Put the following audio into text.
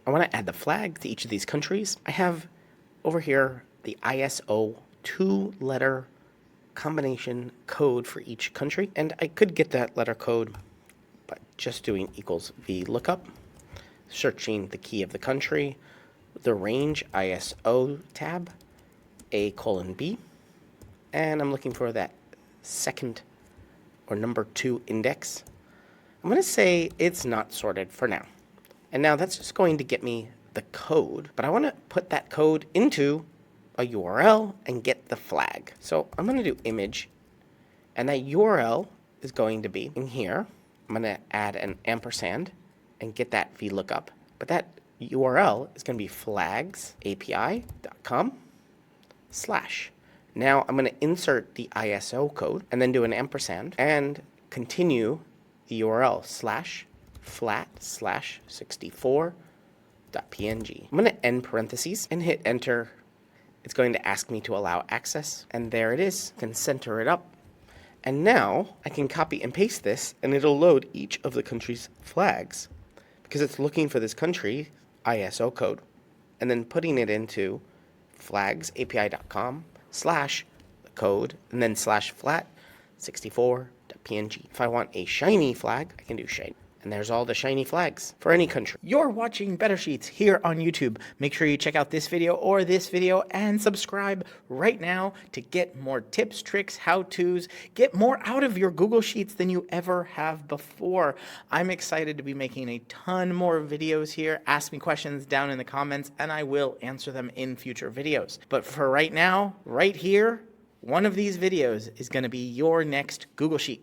I want to add the flag to each of these countries. I have over here the ISO 2-letter combination code for each country, and I could get that letter code by just doing equals VLOOKUP, searching the key of the country, the range ISO tab, A:B, and I'm looking for that second or number 2 index. I'm going to say it's not sorted for now. And now that's just going to get me the code, but I want to put that code into a URL and get the flag. So I'm going to do image, and that URL is going to be in here. I'm going to add an ampersand and get that VLOOKUP, but that URL is going to be flagsapi.com/. Now I'm going to insert the ISO code and then do an ampersand and continue the URL /flat/64.png. I'm going to end parentheses and hit enter. It's going to ask me to allow access, and there it is. I can center it up. And now I can copy and paste this, and it'll load each of the country's flags because it's looking for this country ISO code and then putting it into flagsapi.com/code and then /flat64.png. If I want a shiny flag, I can do shiny. And there's all the shiny flags for any country. You're watching Better Sheets here on YouTube. Make sure you check out this video or this video and subscribe right now to get more tips, tricks, how-tos. Get more out of your Google Sheets than you ever have before. I'm excited to be making a ton more videos here. Ask me questions down in the comments and I will answer them in future videos. But for right now, right here, one of these videos is going to be your next Google Sheet.